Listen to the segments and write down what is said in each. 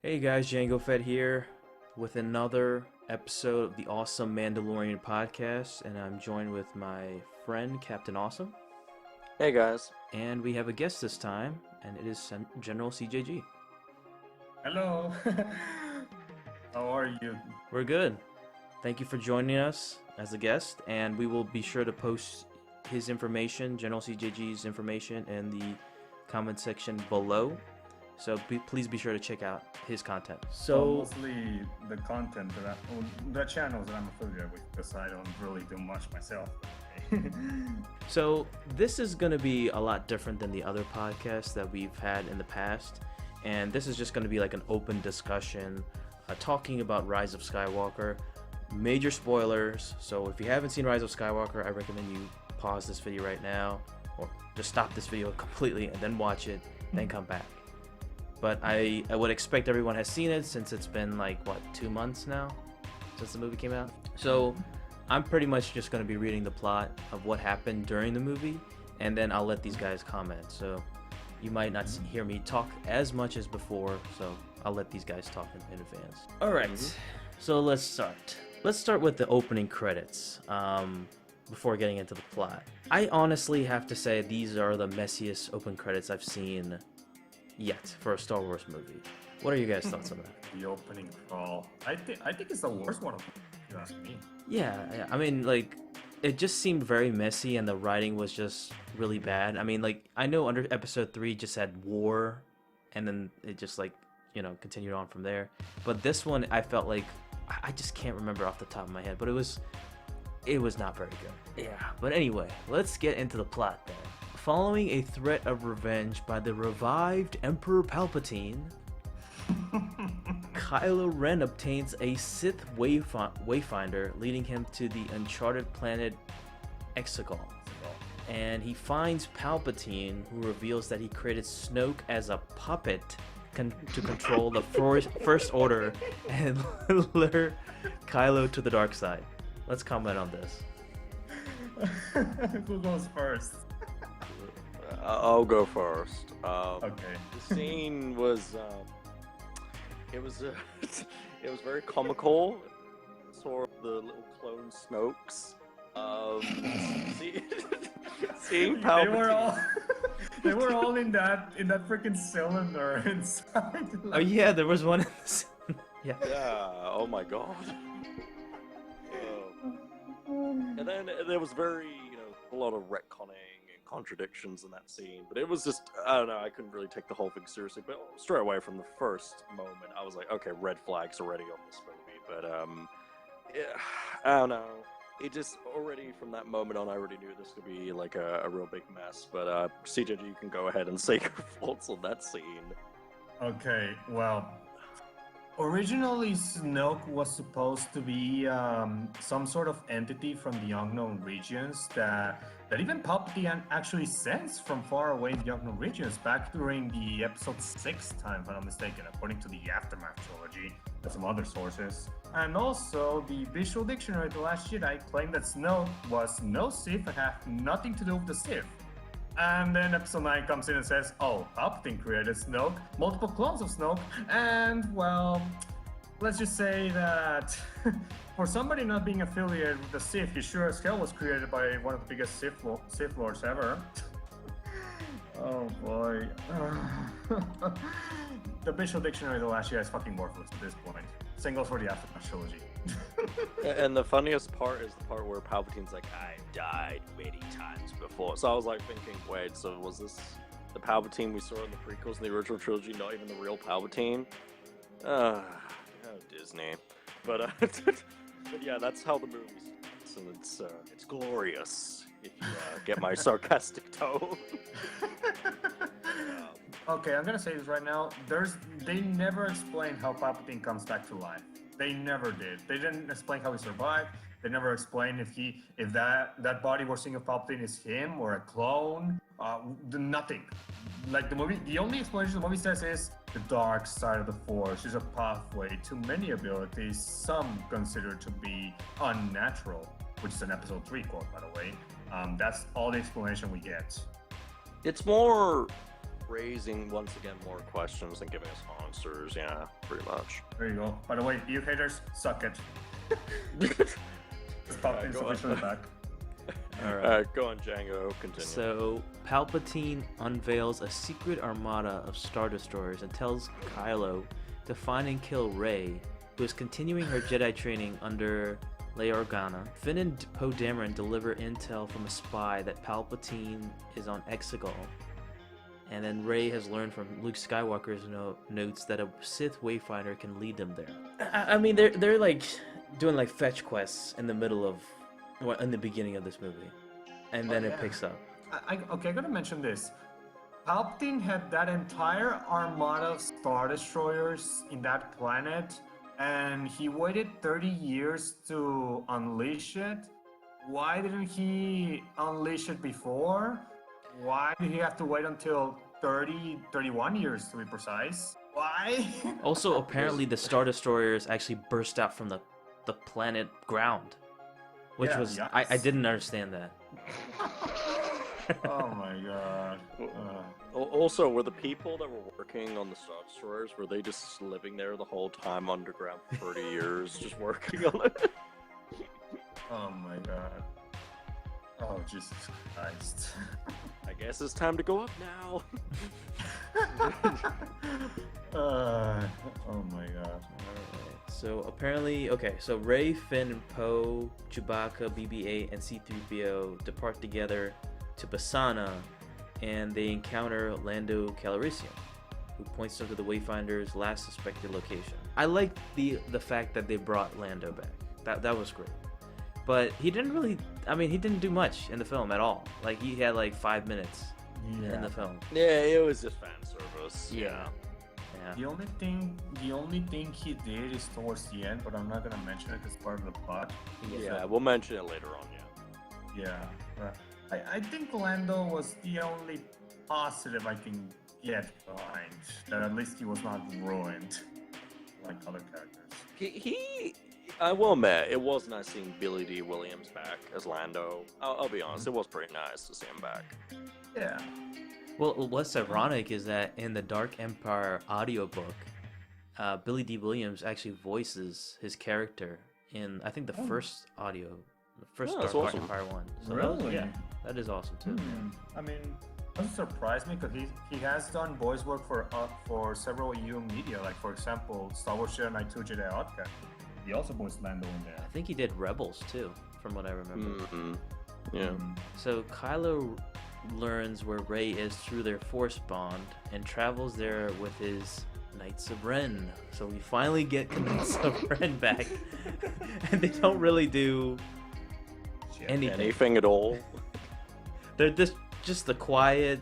Hey guys, Django Fett here with another episode of the awesome Mandalorian podcast, and I'm joined with my friend Captain Awesome, Hey guys. and we have a guest this time, and it is General CJG. Hello. How are you? We're good. Thank you for joining us as a guest, and we will be sure to post his information, General CJG's information, in the comment section below. So please be sure to check out his content. So Mostly the content the channels that I'm affiliated with, because I don't really do much myself. So this is going to be a lot different than the other podcasts that we've had in the past, and this is just going to be like an open discussion, talking about Rise of Skywalker. Major spoilers, so if you haven't seen Rise of Skywalker, I recommend you pause this video right now, or just stop this video completely and then watch it, then come back. But I would expect everyone has seen it since it's been like, what, 2 months now since the movie came out? So I'm pretty much just going to be reading the plot of what happened during the movie, and then I'll let these guys comment. So you might not hear me talk as much as before, so I'll let these guys talk in advance. All right, so let's start. Let's start with the opening credits before getting into the plot. I honestly have to say these are the messiest open credits I've seen yet for a Star Wars movie. What are you guys' thoughts on that? The opening crawl. I think it's the worst one, if you ask me. Yeah, I mean, like, it just seemed very messy, and the writing was just really bad. I mean, like, I know under episode 3 just had war, and then it just, like, continued on from there. But this one, I felt like, I just can't remember off the top of my head, but it was not very good. Yeah, but anyway, let's get into the plot then. Following a threat of revenge by the revived Emperor Palpatine, Kylo Ren obtains a Sith wayfinder, leading him to the uncharted planet Exegol. And he finds Palpatine, who reveals that he created Snoke as a puppet to control the First Order and lure Kylo to the dark side. Let's comment on this. Who goes first? I'll go first. Okay. The scene was, it was very comical. Saw the little clone Snokes. Seeing Palpatine. They were all in that freaking cylinder inside. Oh yeah, there was one in this. Yeah. Yeah. Oh my god. And then there was a lot of retconning and contradictions in that scene, but it was just, I don't know, I couldn't really take the whole thing seriously, but straight away from the first moment, I was like, okay, red flags already on this movie, but, yeah, I don't know, it just, already from that moment on, I already knew this would be, like, a real big mess, but, CJG, you can go ahead and say your thoughts on that scene. Okay, well, originally Snoke was supposed to be some sort of entity from the unknown regions that even Palpatine actually sensed from far away in the unknown regions back during the episode 6 time, if I'm not mistaken, according to the Aftermath trilogy and some other sources. And also, the visual dictionary of The Last Jedi claimed that Snoke was no Sith and had nothing to do with the Sith. And then episode 9 comes in and says, oh, Palpatine created Snoke, multiple clones of Snoke, and, well, let's just say that for somebody not being affiliated with the Sith, he sure as hell was created by one of the biggest Sith Lords ever. Oh boy. The visual dictionary of The Last Jedi is fucking worthless at this point. Same goes for the Aftermath trilogy. And the funniest part is the part where Palpatine's like, I've died many times before. So I was like thinking, wait, so was this the Palpatine we saw in the prequels in the original trilogy, not even the real Palpatine? Oh, Disney. But, but yeah, that's how the movie starts, and it's glorious, if you get my sarcastic tone. Okay, I'm gonna say this right now. They never explain how Palpatine comes back to life. They never did. They didn't explain how he survived. They never explained if that body we're seeing of Palpatine is him or a clone. Nothing. Like the only explanation the movie says is the dark side of the Force is a pathway to many abilities some consider to be unnatural, which is an episode 3 quote, by the way. That's all the explanation we get. It's more raising once again more questions and giving us answers. Yeah, pretty much. There you go. By the way, you haters, suck it. Palpatine's officially back. All right. Alright, go on, Django. Continue. So Palpatine unveils a secret armada of Star Destroyers and tells Kylo to find and kill Rey, who is continuing her Jedi training under Leia Organa. Finn and Poe Dameron deliver intel from a spy that Palpatine is on Exegol. And then Rey has learned from Luke Skywalker's notes that a Sith Wayfinder can lead them there. I mean, they're like doing like fetch quests in the middle of, well, in the beginning of this movie, and then it picks up. Okay, I gotta mention this. Palpatine had that entire armada of Star Destroyers in that planet, and he waited 30 years to unleash it. Why didn't he unleash it before? Why did he have to wait until 31 years to be precise? Why? Also, apparently the Star Destroyers actually burst out from the planet ground, which was I didn't understand that. Oh my god. Also, were the people that were working on the Star Destroyers, were they just living there the whole time underground for 30 years, just working on it? Oh my god. Oh, Jesus Christ. I guess it's time to go up now. Oh my god. So apparently, so Rey, Finn, Poe, Chewbacca, BB-8, and C-3PO depart together to Basana, and they encounter Lando Calrissian, who points them to the Wayfinder's last suspected location. I like the fact that they brought Lando back. That was great. But he didn't do much in the film at all. Like, he had like 5 minutes in the film. Yeah, it was just fan service. Yeah. The only thing he did is towards the end, but I'm not gonna mention it as part of the plot. Yeah, we'll mention it later on, Yeah. I think Lando was the only positive I can get behind. That at least he was not ruined like other characters. I will admit, it was nice seeing Billy D. Williams back as Lando. I'll be honest, it was pretty nice to see him back. Yeah. Well, what's ironic is that in the Dark Empire audiobook, Billy D. Williams actually voices his character in, I think, the first Dark awesome. Empire one. So Really? that is awesome too. I mean, it doesn't surprise me because he has done voice work for several EU media, like for example, Star Wars Jedi Knight 2 Jedi Outcast. He also voiced Lando in there. I think he did Rebels too, from what I remember. Mm-hmm. Yeah. So Kylo learns where Rey is through their Force bond and travels there with his Knights of Ren. So we finally get Knights of Ren back, and they don't really do anything at all. They're just the quiet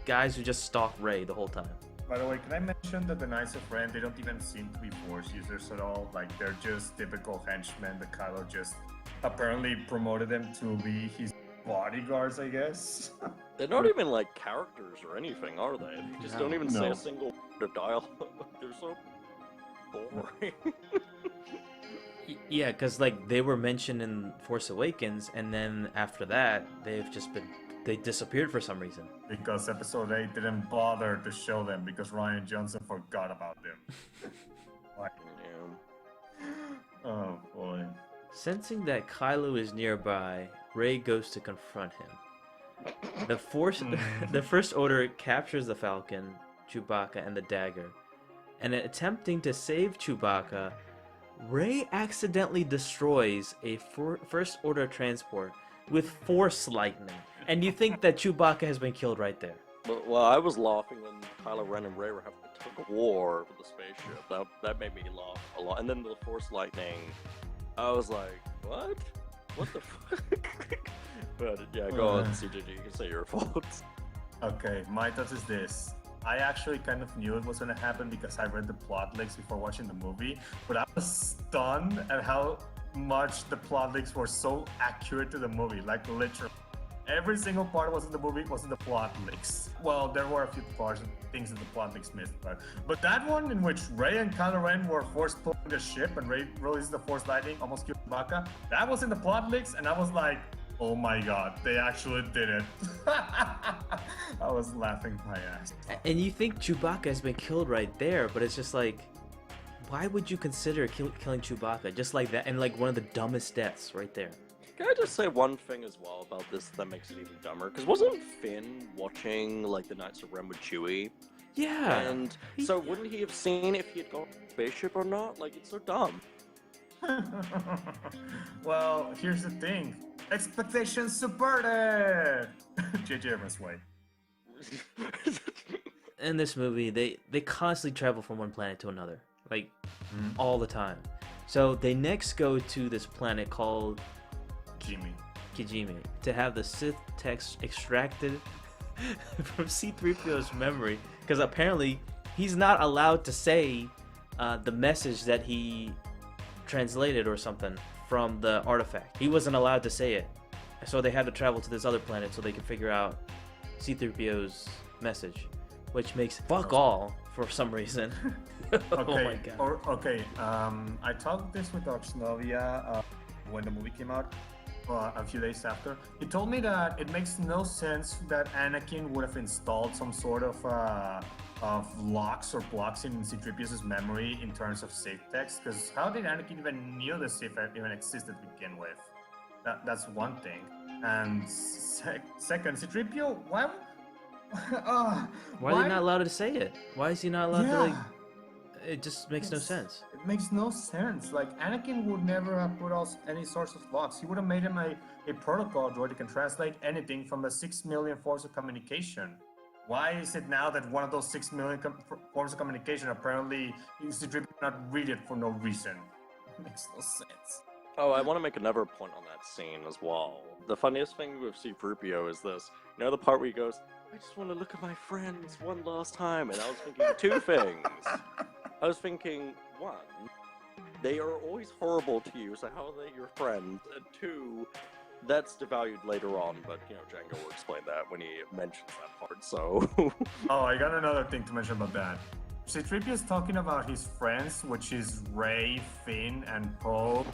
guys who just stalk Rey the whole time. By the way, can I mention that the Knights of Ren, they don't even seem to be Force users at all. Like, they're just typical henchmen that Kylo just apparently promoted them to be his bodyguards, I guess. They're not even like characters or anything, are they? They just don't even say a single word of dialogue. They're so boring. Yeah, because like they were mentioned in Force Awakens, and then after that, they disappeared for some reason. Because Episode 8 didn't bother to show them because Rian Johnson forgot about them. Oh boy. Sensing that Kylo is nearby, Rey goes to confront him. The First Order captures the Falcon, Chewbacca, and the dagger. And attempting to save Chewbacca, Rey accidentally destroys a First Order transport with Force lightning. And you think that Chewbacca has been killed right there. Well, I was laughing when Kylo Ren and Rey were having a tug of war with the spaceship. That made me laugh a lot. And then the Force lightning, I was like, what? What the fuck? But yeah, go on, CJG. You can say your faults. Okay, my thoughts is this. I actually kind of knew it was going to happen because I read the plot leaks before watching the movie, but I was stunned at how much the plot leaks were so accurate to the movie, like literally. Every single part was in the movie was in the plot leaks. Well, there were a few parts and things that the plot leaks missed, but that one in which Rey and Kylo Ren were forced pulling the ship and Rey released the Force lightning, almost killed Chewbacca, that was in the plot leaks, and I was like, Oh my god, they actually did it. I was laughing my ass. And you think Chewbacca has been killed right there, but it's just like, why would you consider killing Chewbacca just like that? And like one of the dumbest deaths right there. Can I just say one thing as well about this that makes it even dumber? Because wasn't Finn watching like the Knights of Ren with Chewie? Yeah. And so wouldn't he have seen if he had gone to the spaceship or not? Like, it's so dumb. Well, here's the thing. Expectations subverted! J.J. Abrams way. In this movie, they constantly travel from one planet to another, like all the time. So they next go to this planet called Kijimi to have the Sith text extracted from C-3PO's memory, because apparently he's not allowed to say the message that he translated or something from the artifact. He wasn't allowed to say it, so they had to travel to this other planet so they could figure out C-3PO's message, which makes fuck all for some reason. Oh my god. I talked this with Oxnovia when the movie came out a few days after. He told me that it makes no sense that Anakin would have installed some sort of locks or blocks in C-3PO's memory in terms of Sith text, because how did Anakin even knew the Sith even existed to begin with? That's one thing. And second, C-3PO, why are they not allowed to say it? Why is he not allowed to, like... It just makes no sense. It makes no sense. Like, Anakin would never have put out any sorts of locks. He would have made him a protocol droid that can translate anything from the 6 million forms of communication. Why is it now that one of those 6 million forms of communication apparently C-3PO not read it for no reason? It makes no sense. Oh, I want to make another point on that scene as well. The funniest thing with C-3PO is this. You know the part where he goes, I just want to look at my friends one last time. And I was thinking two things. I was thinking, one, they are always horrible to you, so how are they your friends? And two, that's devalued later on, but, you know, Django will explain that when he mentions that part, so... Oh, I got another thing to mention about that. C-3PO is talking about his friends, which is Rey, Finn, and Poe.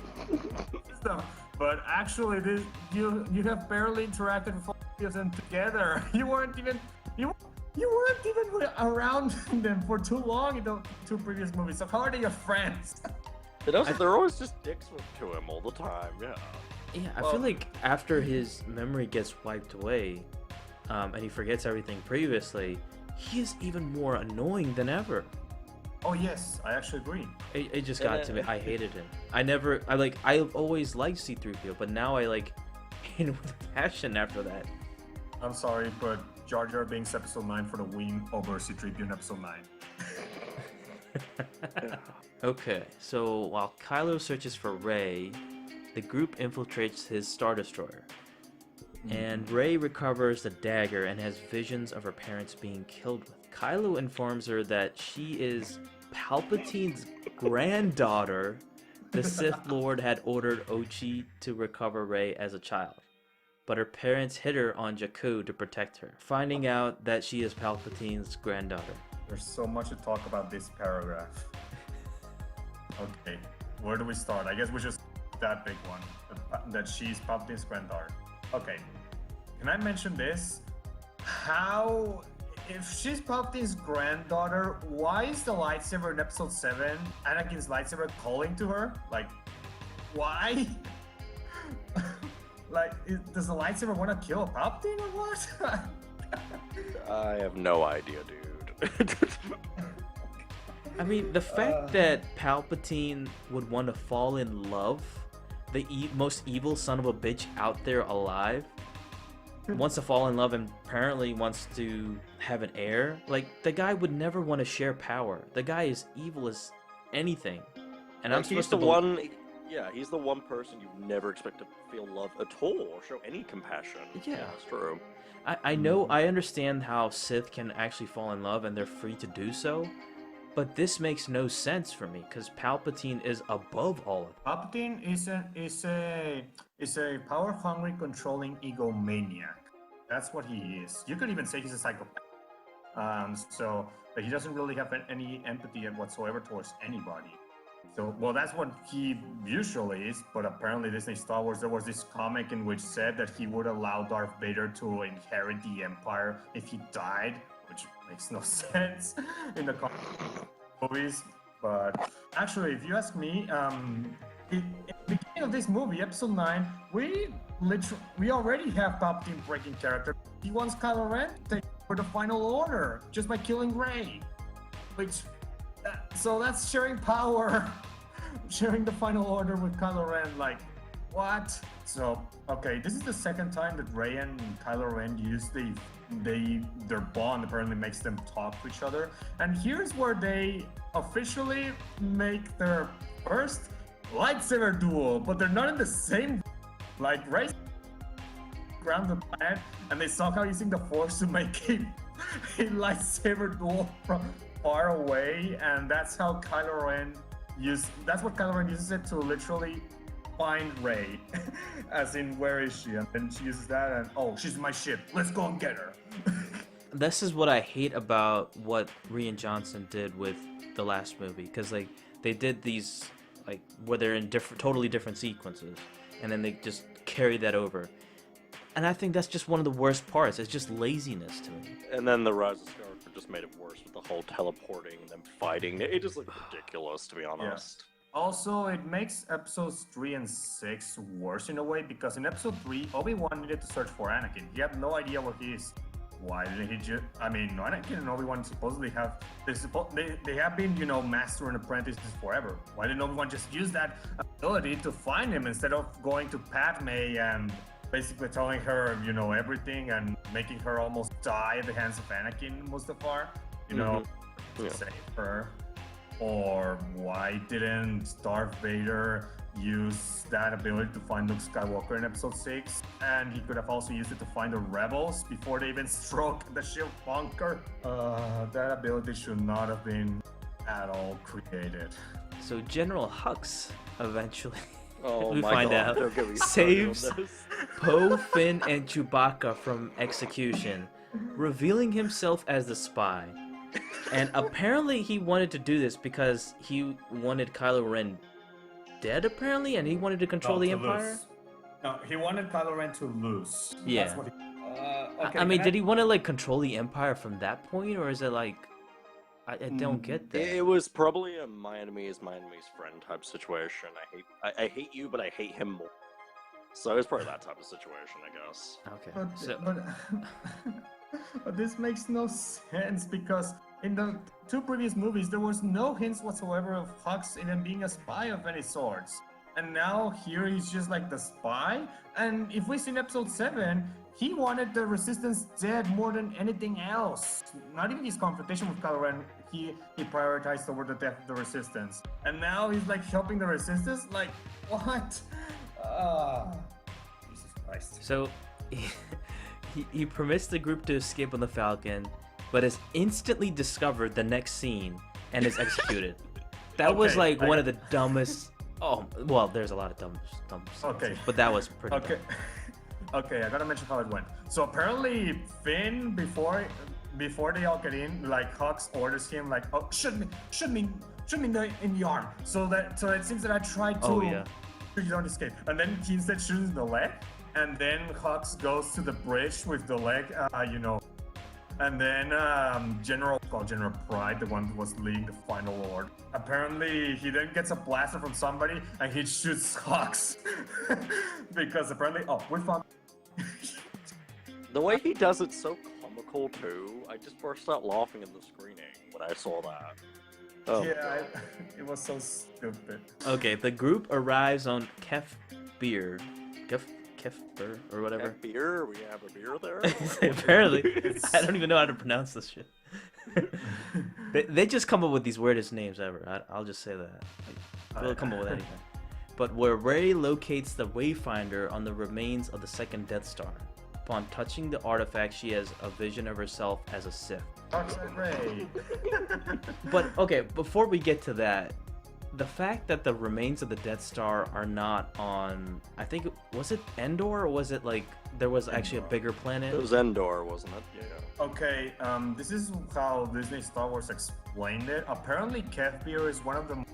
But actually, you have barely interacted with all of them together. You weren't even around them for too long in the two previous movies. So how are they your friends? They're always just dicks to him all the time. Yeah. Yeah, I feel like after his memory gets wiped away, and he forgets everything previously, he is even more annoying than ever. Oh yes, I actually agree. It just got to me. I hated him. I've always liked C-3PO, but now I like hate him with passion after that. I'm sorry, but Jar Jar Binks episode 9 for the win over C-3PO in episode 9. Okay, so while Kylo searches for Rey, the group infiltrates his Star Destroyer. And Rey recovers the dagger and has visions of her parents being killed with. Kylo informs her that she is Palpatine's granddaughter. The Sith Lord had ordered Ochi to recover Rey as a child, but her parents hid her on Jakku to protect her, finding out that she is Palpatine's granddaughter. There's so much to talk about this paragraph. Okay, where do we start? I guess we just that big one, that she's Palpatine's granddaughter. Okay, can I mention this? How, if she's Palpatine's granddaughter, why is the lightsaber in episode 7, Anakin's lightsaber, calling to her? Like, why? Like, does the lightsaber want to kill Palpatine or what? I have no idea, dude. I mean, the fact that Palpatine would want to fall in love, the most evil son of a bitch out there alive, wants to fall in love and apparently wants to have an heir. Like, the guy would never want to share power. The guy is evil as anything. And I'm supposed to he's the one person you never expect to feel love at all or show any compassion. Yeah. That's true. I know, I understand how Sith can actually fall in love and they're free to do so, but this makes no sense for me because Palpatine is above all of it. Palpatine is a power-hungry, controlling egomaniac. That's what he is. You could even say he's a psychopath. So he doesn't really have any empathy whatsoever towards anybody. So, well, that's what he usually is, but apparently Disney Star Wars, there was this comic in which said that he would allow Darth Vader to inherit the Empire if he died, which makes no sense in the movies. But actually, if you ask me, in the beginning of this movie, Episode 9, we already have Palpatine breaking character. He wants Kylo Ren to take for the Final Order just by killing Rey, which. So that's sharing power, sharing the Final Order with Kylo Ren. Like, what? So, okay, this is the second time that Rey and Kylo Ren use their bond. Apparently, makes them talk to each other. And here's where they officially make their first lightsaber duel, but they're not in the same. Like, Rey ground the planet, and they somehow using the Force to make a lightsaber duel from far away, and that's how Kylo Ren that's what Kylo Ren uses it to literally find Rey. As in, where is she? And then she uses that and, oh, she's in my ship, let's go and get her. This is what I hate about what Rian Johnson did with the last movie, because like they did these like where they're in totally different sequences, and then they just carry that over. And I think that's just one of the worst parts. It's just laziness to me. And then the Rise of Skywalker just made it worse with the whole teleporting and them fighting. It just looked ridiculous, to be honest. Yeah. Also, it makes episodes 3 and 6 worse in a way, because in episode 3, Obi-Wan needed to search for Anakin. He had no idea where he is. Why didn't he just... I mean, Anakin and Obi-Wan supposedly have... They have been, master and apprentices forever. Why didn't Obi-Wan just use that ability to find him instead of going to Padme and... basically telling her, everything and making her almost die at the hands of Anakin Mustafar, save her? Or why didn't Darth Vader use that ability to find Luke Skywalker in episode 6? And he could have also used it to find the rebels before they even struck the ship bunker. That ability should not have been at all created. So General Hux eventually... Oh we my find God. out saves Poe, Finn, and Chewbacca from execution, revealing himself as the spy. And apparently he wanted to do this because he wanted Kylo Ren dead, apparently, and he wanted to control the Empire? Lose. No, he wanted Kylo Ren to lose. Yeah. That's what he... I mean, did he want to, like, control the Empire from that point, or is it, like... I don't get that. It was probably a my enemy is my enemy's friend type situation. I hate you, but I hate him more. So it's probably that type of situation, I guess. Okay. But this makes no sense, because in the 2 previous movies there was no hints whatsoever of Hux even being a spy of any sorts. And now here he's just like the spy. And if we see in episode 7, he wanted the Resistance dead more than anything else. Not even his confrontation with Kylo Ren, he prioritized over the death of the Resistance. And now he's like helping the Resistance? Like, what? Jesus Christ. So, he permits the group to escape on the Falcon, but is instantly discovered the next scene and is executed. That was like one of the dumbest... Oh, well, there's a lot of dumb okay. But that was pretty dumb. Okay, I gotta mention how it went. So apparently Finn, before they all get in, like Hux orders him, like, oh, shoot me in the arm. So it seems that I tried to you don't escape. And then he instead shoots in the leg, and then Hux goes to the bridge with the leg, and then General Pride, the one who was leading the Final Order, apparently he then gets a blaster from somebody and he shoots Hux. Because apparently, we found... The way he does it so comical too. I just burst out laughing in the screening when I saw that. Oh, yeah, it was so stupid. Okay, the group arrives on Kefir, or whatever. Beer? We have a beer there? Apparently. I don't even know how to pronounce this shit. they just come up with these weirdest names ever. I'll just say that. They'll come up with anything. But where Rey locates the Wayfinder on the remains of the second Death Star. Upon touching the artifact, she has a vision of herself as a Sith. Rey. But, okay, before we get to that, the fact that the remains of the Death Star are not on, I think, was it Endor, or was it like there was actually a bigger planet? It was Endor, wasn't it? Yeah. Okay, this is how Disney Star Wars explained it. Apparently, Kefir is one of the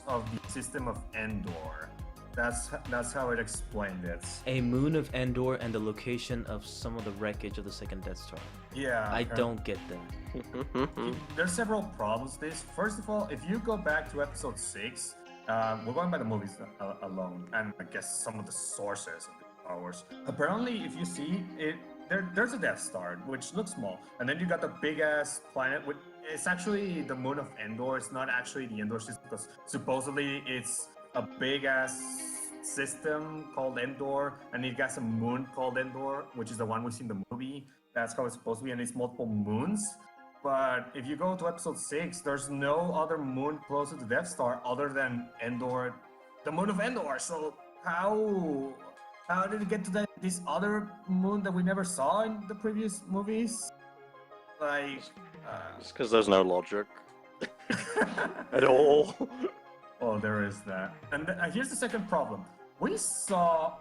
of the system of Endor. That's how it explained it. A moon of Endor and the location of some of the wreckage of the second Death Star. Yeah. I don't get that. There's several problems with this. First of all, if you go back to episode 6, we're going by the movies alone, and I guess some of the sources of the Star Wars. Apparently, if you see it, there's a Death Star, which looks small, and then you got the big-ass planet, which it's actually the moon of Endor. It's not actually the Endor system, because supposedly it's a big-ass system called Endor, and it got a moon called Endor, which is the one we see in the movie. That's how it's supposed to be, and it's multiple moons. But if you go to episode 6, there's no other moon closer to Death Star other than Endor, the moon of Endor. So how did it get to this other moon that we never saw in the previous movies? Like, just because there's no logic at all. Oh, there is that. And here's the second problem. We saw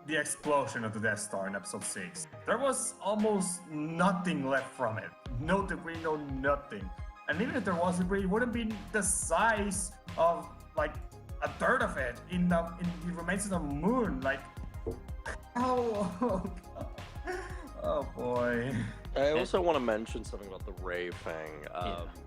the explosion of the Death Star in episode 6. There was almost nothing left from it. No debris, no nothing. And even if there was debris, it wouldn't be the size of like a third of it in the remains of the moon. Like, oh, oh boy. I also want to mention something about the Rey thing.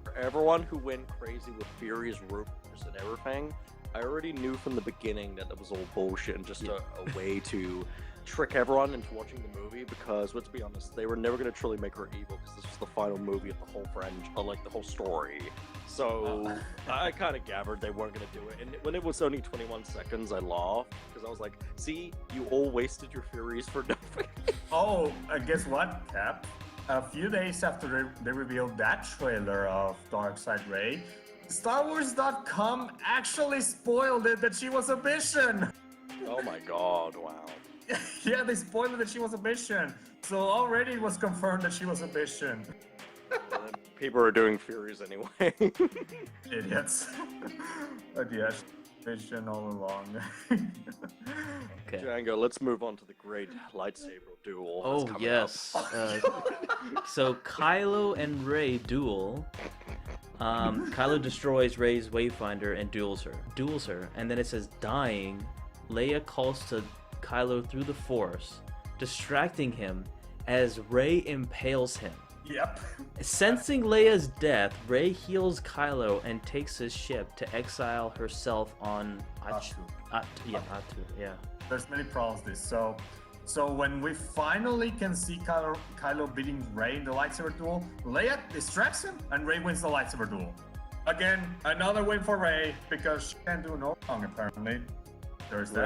For everyone who went crazy with Fury's rumors and everything, I already knew from the beginning that was all bullshit and just a way to trick everyone into watching the movie, because let's be honest, they were never going to truly make her evil, because this was the final movie of the whole the whole story. So I kind of gathered they weren't going to do it, and when it was only 21 seconds, I laughed, because I was like, see, you all wasted your Furies for nothing. Oh, guess what, Cap? A few days after they revealed that trailer of Darkseid Rey, StarWars.com actually spoiled it that she was a Vision. Oh my god, wow. Yeah, they spoiled it that she was a Vision. So already it was confirmed that she was a Vision. People are doing Furies anyway. Idiots. But yes, Vision all along. Okay. Django, let's move on to the great lightsaber duel. Oh yes. So Kylo and Rey duel. Kylo destroys Rey's Wayfinder and duels her, and then it says dying. Leia calls to Kylo through the Force, distracting him as Rey impales him. Yep. Sensing Leia's death, Rey heals Kylo and takes his ship to exile herself on Atu. Yeah. There's many problems with this. So when we finally can see Kylo beating Rey in the lightsaber duel, Leia distracts him and Rey wins the lightsaber duel. Again, another win for Rey, because she can't do no wrong apparently. There's that.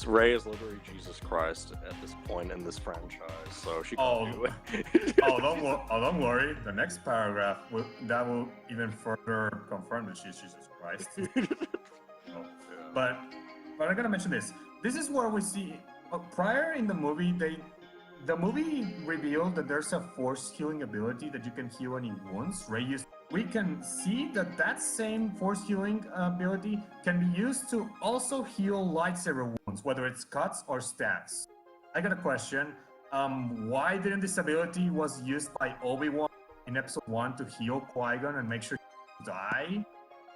Rey is literally Jesus Christ at this point in this franchise, so she can't do it. Don't worry. The next paragraph will even further confirm that she's Jesus Christ. But I gotta mention this. This is where we see prior in the movie the movie revealed that there's a force healing ability that you can heal any wounds. Rey used. We can see that same force healing ability can be used to also heal lightsaber wounds, whether it's cuts or stabs. I got a question. Why didn't this ability was used by Obi-Wan in episode 1 to heal Qui-Gon and make sure he die?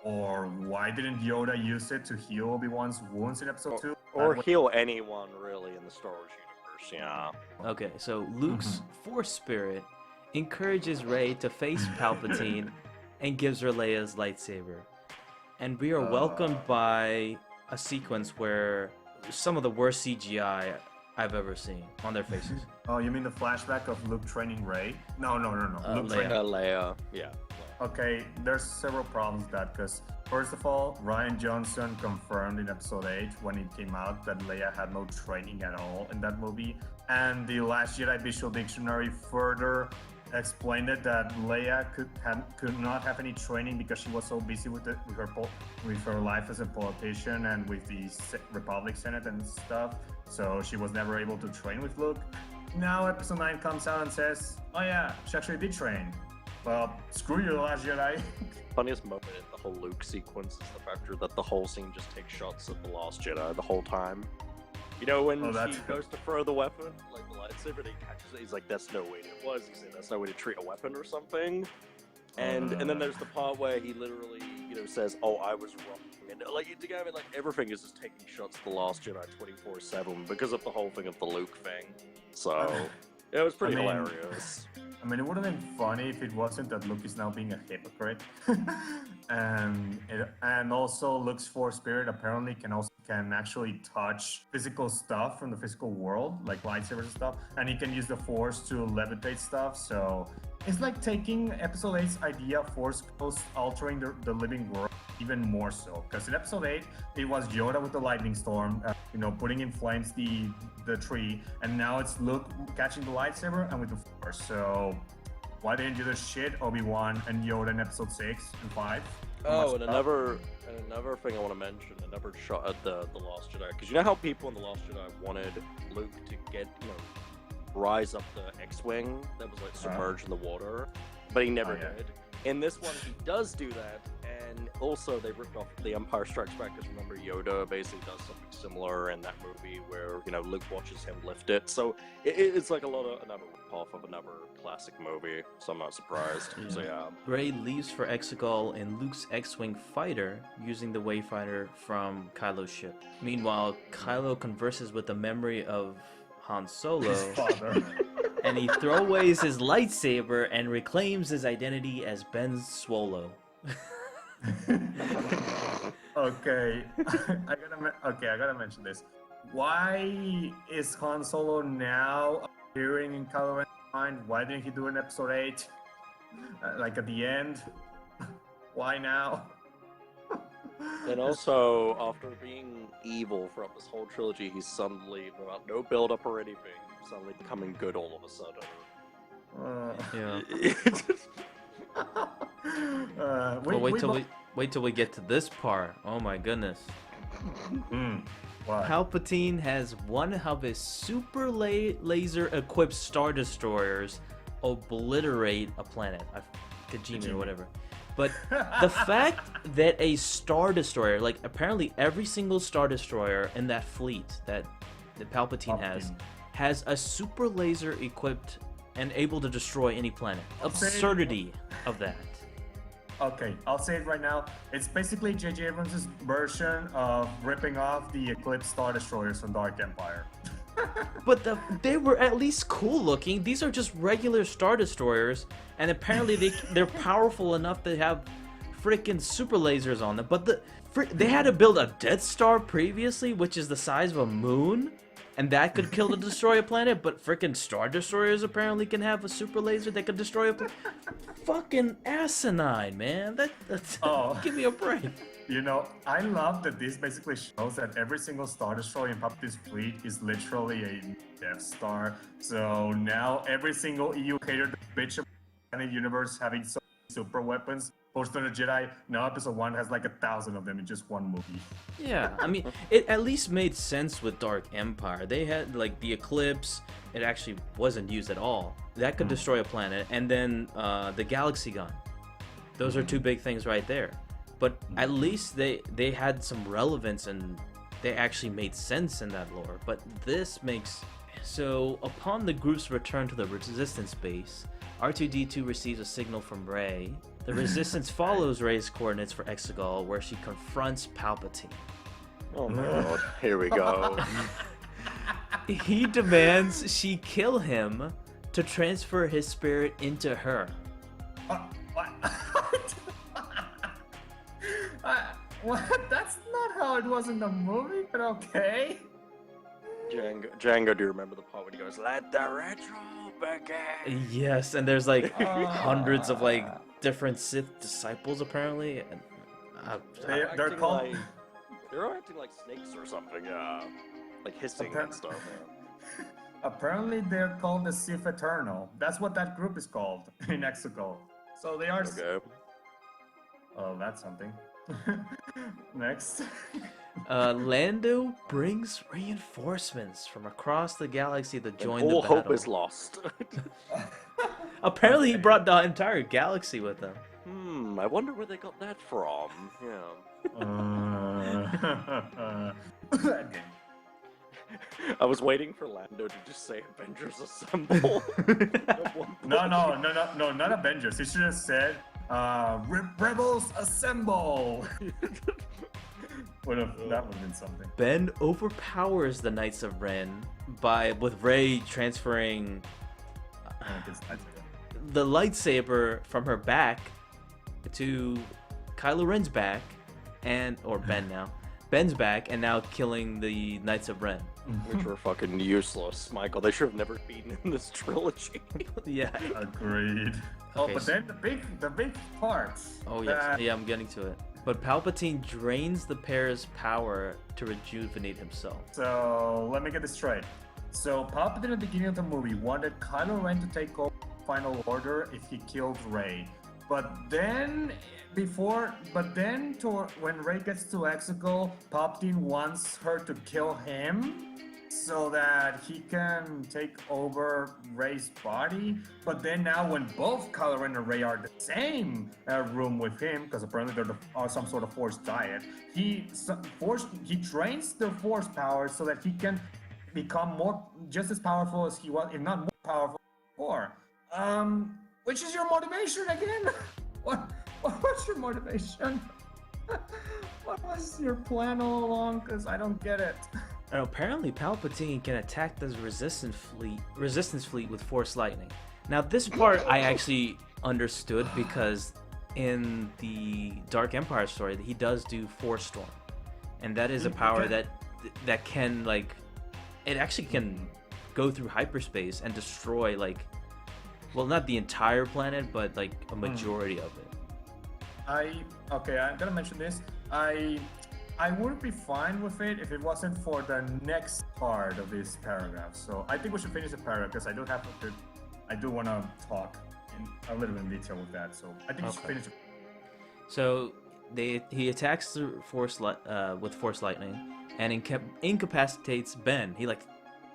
Or why didn't Yoda use it to heal Obi-Wan's wounds in episode 2? Or heal anyone really in the Star Wars universe, yeah. Okay, so Luke's Force Spirit encourages Rey to face Palpatine and gives her Leia's lightsaber. And we are welcomed by a sequence where some of the worst CGI I've ever seen on their faces. Oh, you mean the flashback of Luke training Rey? No. Luke Leia. Leia, yeah. Okay, there's several problems with that, because first of all, Rian Johnson confirmed in episode 8 when it came out that Leia had no training at all in that movie, and the Last Jedi Visual Dictionary further explained it that Leia could not have any training because she was so busy with her life as a politician and with the Republic Senate and stuff, so she was never able to train with Luke. Now episode 9 comes out and says, oh yeah, she actually did train. Well, screw you, Last Jedi. Funniest moment in the whole Luke sequence is the factor that the whole scene just takes shots at the Last Jedi the whole time. You know, when she goes to throw the weapon, like the lightsaber, and he catches it, he's like, that's no way it was. He said, that's no way to treat a weapon or something. And then there's the part where he literally, says, oh, I was wrong. And like everything is just taking shots at the Last Jedi 24/7 because of the whole thing of the Luke thing. So it was pretty hilarious. I mean, it would have been funny if it wasn't that Luke is now being a hypocrite, and also Luke's Force Spirit apparently can actually touch physical stuff from the physical world, like lightsabers and stuff, and he can use the Force to levitate stuff. So it's like taking Episode 8's idea of Force Ghost, altering the living world even more so. Because in Episode 8, it was Yoda with the lightning storm, putting in flames the tree, and now it's Luke catching the lightsaber and with the Force. So why didn't you just shit Obi-Wan and Yoda in Episode 6 and 5? Oh, and another thing I want to mention, another shot at the Last Jedi, because you know how people in the Last Jedi wanted Luke to get, rise up the X-wing that was like submerged in the water, but he never did. In this one, he does do that, and also they ripped off The Empire Strikes Back, because remember Yoda basically does something similar in that movie where Luke watches him lift it. So it's like another rip-off of another classic movie. So I'm not surprised. So yeah. Rey leaves for Exegol in Luke's X-wing fighter using the Wayfinder from Kylo's ship. Meanwhile, Kylo converses with the memory of Han Solo, and he throwaways his lightsaber and reclaims his identity as Ben Swallow. Okay, I gotta mention this. Why is Han Solo now appearing in Kylo Ren's mind? Why didn't he do it in Episode 8? Like at the end? Why now? And also, after being evil throughout this whole trilogy, he's suddenly, without no build-up or anything, suddenly becoming good all of a sudden. Wait till we get to this part. Oh my goodness. What? Palpatine has one of his super laser-equipped Star Destroyers obliterate a planet. Kajimi or whatever. But the fact that a Star Destroyer, like apparently every single Star Destroyer in that fleet that Palpatine has a super laser equipped and able to destroy any planet. Absurdity of that. Okay, I'll say it right now. It's basically J.J. Abrams' version of ripping off the Eclipse Star Destroyers from Dark Empire. But they were at least cool looking. These are just regular Star Destroyers, and apparently they're powerful enough to have freaking super lasers on them. But they had to build a Death Star previously, which is the size of a moon, and that could kill to destroy a planet. But freaking Star Destroyers apparently can have a super laser that could destroy a planet. Fucking asinine, man. That's give me a break. I love that this basically shows that every single Star Destroyer in Palpatine's fleet is literally a Death Star. So now every single EU hater bitch of the planet universe having so many super weapons, Post on a Jedi, now Episode 1 has like 1,000 of them in just one movie. Yeah, I mean, it at least made sense with Dark Empire. They had like the Eclipse, it actually wasn't used at all. That could destroy a planet, and then the Galaxy Gun. Those are two big things right there. But at least they had some relevance and they actually made sense in that lore. But this makes... So, upon the group's return to the Resistance base, R2-D2 receives a signal from Rey. The Resistance follows Rey's coordinates for Exegol, where she confronts Palpatine. Oh my god, here we go. He demands she kill him to transfer his spirit into her. What? That's not how it was in the movie, but okay. Django, do you remember the part when he goes, "Let the retro begin"? Yes, and there's like hundreds of like different Sith disciples apparently. And, they're called. They're all acting like snakes or something. Like hissing and stuff. Yeah. Apparently, they're called the Sith Eternal. That's what that group is called in Exegol. So they are. Okay. Oh, that's something. Next. Lando brings reinforcements from across the galaxy to join and the battle. All hope is lost. Apparently, he brought the entire galaxy with him. I wonder where they got that from. Yeah. I was waiting for Lando to just say Avengers Assemble. No, not Avengers. He should have said Rebels Assemble. would have been something. Ben overpowers the Knights of Ren with Rey transferring the lightsaber from her back to Kylo Ren's back, Ben's back, and now killing the Knights of Ren. Which were fucking useless, Michael. They should have never been in this trilogy. Yeah. Agreed. Okay, but then the big parts. Oh yes, yeah, I'm getting to it. But Palpatine drains the pair's power to rejuvenate himself. So let me get this straight. So Palpatine at the beginning of the movie wanted Kylo Ren to take over Final Order if he killed Rey. But then when Rey gets to Exegol, Palpatine wants her to kill him so that he can take over Rey's body. But then now when both Kylo Ren and Rey are in the same room with him, because apparently they're some sort of Force diet, he drains their Force power so that he can become just as powerful as he was, if not more powerful before. Which is your motivation again? What was your motivation? What was your plan all along? Because I don't get it. And apparently Palpatine can attack the Resistance fleet with Force Lightning. Now this part I actually understood because in the Dark Empire story he does do Force Storm, and that is a power that can it actually can go through hyperspace and destroy not the entire planet, but a majority of it. I'm gonna mention this. I would be fine with it if it wasn't for the next part of this paragraph. So I think we should finish the paragraph because I do want to talk a little bit in detail with that. So I think we should finish it. So he attacks the with Force Lightning and incapacitates Ben. He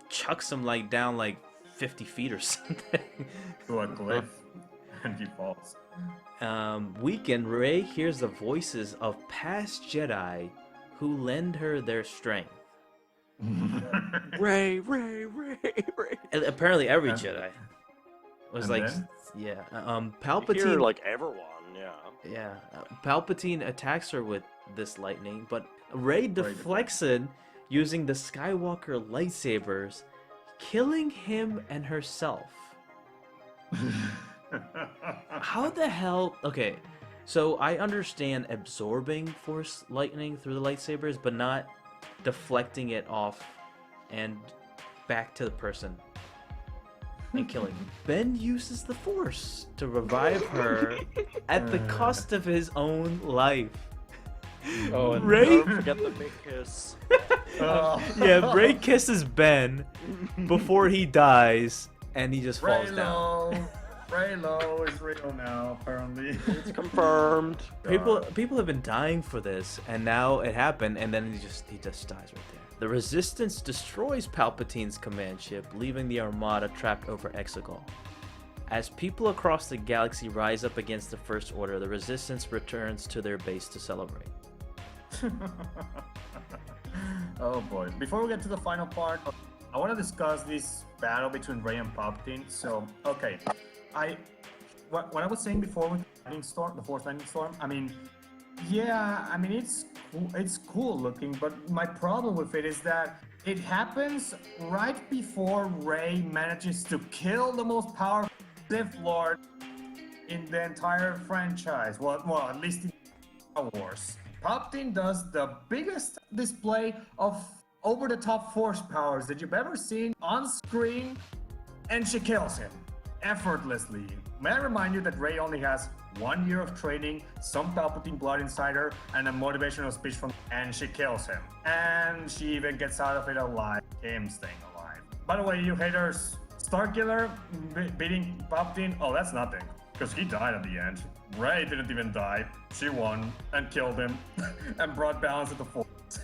chucks him down 50 feet or something to a cliff, and he falls. Weakened, Rey hears the voices of past Jedi who lend her their strength. Rey. And apparently every Jedi was Palpatine, You hear, everyone, yeah. Yeah, Palpatine attacks her with this lightning, but Rey deflects it using the Skywalker lightsabers, killing him and herself. How the hell? Okay, so I understand absorbing Force Lightning through the lightsabers, but not deflecting it off and back to the person and killing him. Ben uses the Force to revive her at the cost of his own life. Oh, and Rey? don't forget the big kiss. Yeah, Rey kisses Ben before he dies, and he just falls down. Reylo is real now, apparently. It's confirmed. People have been dying for this, and now it happened, and then he just dies right there. The Resistance destroys Palpatine's command ship, leaving the Armada trapped over Exegol. As people across the galaxy rise up against the First Order, the Resistance returns to their base to celebrate. Oh boy. Before we get to the final part, I want to discuss this battle between Rey and Palpatine. So, okay. What I was saying before with the Fourth Lightning Storm, it's cool looking, but my problem with it is that it happens right before Rey manages to kill the most powerful Sith Lord in the entire franchise. Well, at least in Star Wars. Palpatine does the biggest display of over-the-top force powers that you've ever seen on screen, and she kills him effortlessly. May I remind you that Rey only has 1 year of training, some Palpatine blood inside her, and a motivational speech and she kills him. And she even gets out of it alive, him staying alive. By the way, you haters, Starkiller beating Palpatine, oh, that's nothing, because he died at the end. Rey didn't even die. She won and killed him and brought balance to the Force.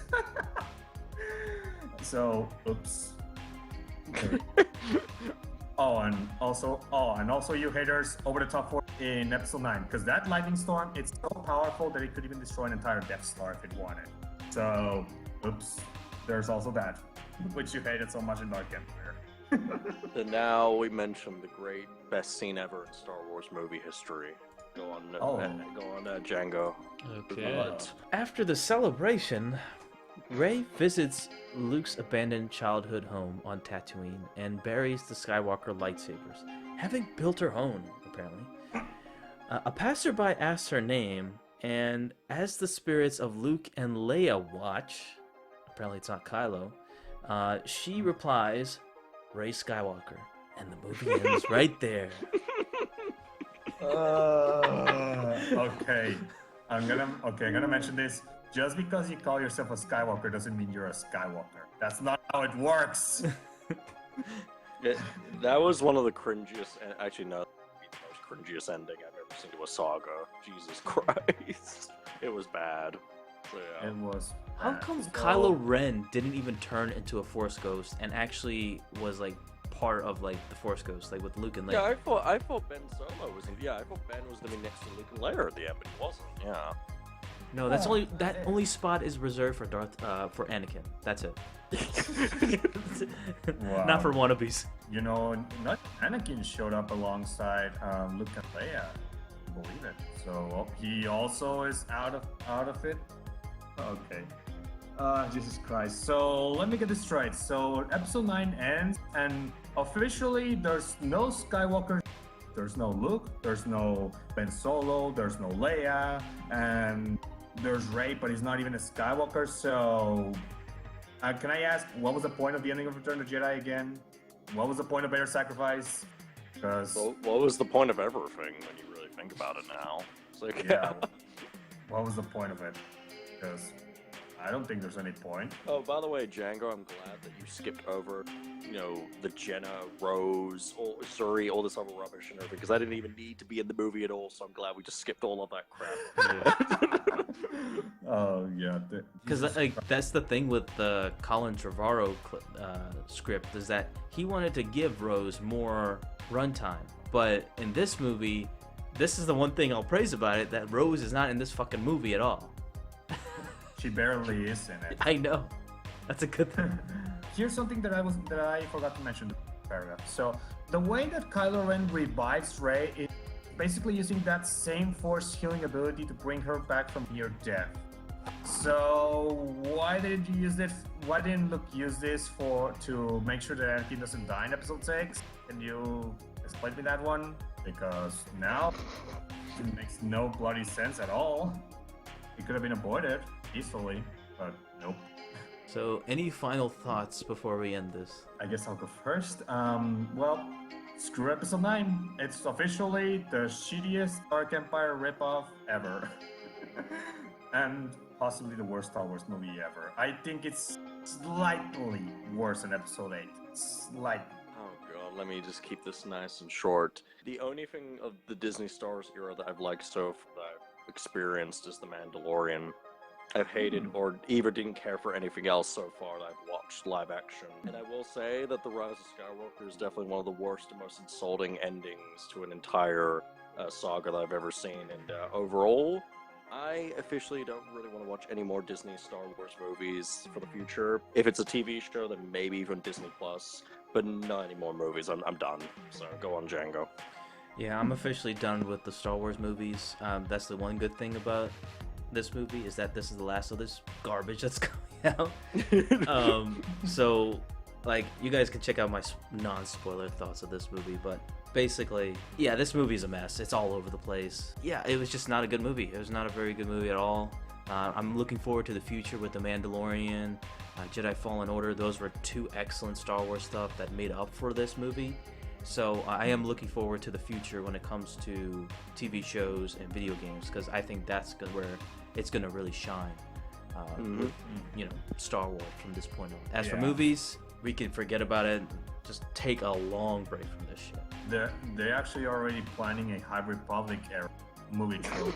So, oops. And also you haters, over the top 4 in episode 9, because that lightning storm, it's so powerful that it could even destroy an entire Death Star if it wanted. So, oops, there's also that, which you hated so much in Dark Empire. And now we mention the great best scene ever in Star Wars movie history. Go on, Django. Okay. After the celebration, Rey visits Luke's abandoned childhood home on Tatooine and buries the Skywalker lightsabers, having built her own, apparently. A passerby asks her name, and as the spirits of Luke and Leia watch, apparently it's not Kylo, she replies, Rey Skywalker, and the movie ends right there. Okay. I'm gonna mention this. Just because you call yourself a Skywalker doesn't mean you're a Skywalker. That's not how it works. That was one of the cringiest, actually no, the most cringiest ending I've ever seen to a saga. Jesus Christ. It was bad. So, yeah. It was. How bad. come So- Kylo Ren didn't even turn into a Force Ghost and actually was like part of like the Force Ghost, like with Luke and Leia? Yeah, I thought Ben Solo was. I thought Ben was gonna be next to Luke and Leia at the end, but he wasn't. Yeah. No, that only spot is reserved for for Anakin. That's it. Wow. Not for wannabes. You know, not Anakin showed up alongside Luke and Leia. Believe it. So he also is out of it. Okay. Jesus Christ. So let me get this straight. So episode 9 ends, and officially there's no Skywalker. There's no Luke. There's no Ben Solo. There's no Leia, and there's Rey, but he's not even a Skywalker. So can I ask, what was the point of the ending of Return of the Jedi again? What was the point of Vader's sacrifice? Because What was the point of everything when you really think about it now? It's like, yeah, what was the point of it? Because I don't think there's any point. Oh, by the way, Django, I'm glad that you skipped over, the Jenna, Rose, Suri, all this other rubbish and everything, because I didn't even need to be in the movie at all, so I'm glad we just skipped all of that crap. Oh yeah, Because that's the thing with the Colin Trevorrow script, is that he wanted to give Rose more runtime, but in this movie, this is the one thing I'll praise about it, that Rose is not in this fucking movie at all. she barely is in it. I know. That's a good thing. Here's something that I forgot to mention in the paragraph. So the way that Kylo Ren revives Rey is basically using that same Force healing ability to bring her back from near death. So why didn't you use this? Why didn't Luke use this to make sure that Anakin doesn't die in Episode 6? Can you explain me that one? Because now it makes no bloody sense at all. It could have been avoided easily, but nope. So, any final thoughts before we end this? I guess I'll go first. Well, screw Episode 9. It's officially the shittiest Dark Empire ripoff ever. And possibly the worst Star Wars movie ever. I think it's slightly worse than Episode 8. Slightly. Oh god, let me just keep this nice and short. The only thing of the Disney Star Wars era that I've liked so far, that I've experienced, is The Mandalorian. I've hated or either didn't care for anything else so far that I've watched live action. And I will say that The Rise of Skywalker is definitely one of the worst and most insulting endings to an entire saga that I've ever seen. And overall, I officially don't really want to watch any more Disney Star Wars movies for the future. If it's a TV show, then maybe even Disney Plus, but not any more movies. I'm done. So go on, Django. Yeah, I'm officially done with the Star Wars movies. That's the one good thing about this movie, is that this is the last of this garbage that's coming out. So, like, you guys can check out my non-spoiler thoughts of this movie, but basically, yeah, this movie's a mess. It's all over the place. Yeah, it was just not a good movie. It was not a very good movie at all. I'm looking forward to the future with The Mandalorian, Jedi Fallen Order. Those were two excellent Star Wars stuff that made up for this movie. So I am looking forward to the future when it comes to TV shows and video games, because I think that's where it's going to really shine. With, Star Wars from this point on. As for movies, we can forget about it. Just take a long break from this shit. They're actually already planning a High Republic era movie trope.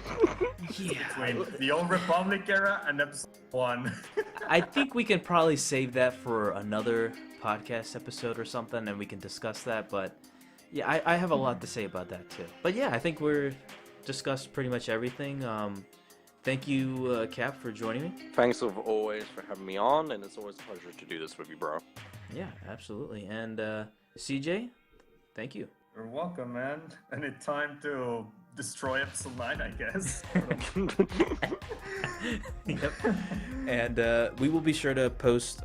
Between the Old Republic era and Episode 1. I think we can probably save that for another podcast episode or something, and we can discuss that. But yeah, I have a lot to say about that too. But yeah, I think we're discussed pretty much everything. Thank you, Cap, for joining me. Thanks as always for having me on, and it's always a pleasure to do this with you, bro. Yeah, absolutely. And CJ, thank you. You're welcome, man. Any time to destroy episode 9, I guess. Yep. And we will be sure to post,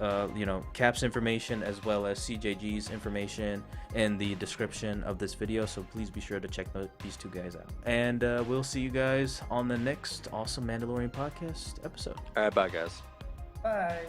Cap's information as well as CJG's information in the description of this video. So please be sure to check these two guys out. And we'll see you guys on the next awesome Mandalorian podcast episode. Bye, guys. Bye.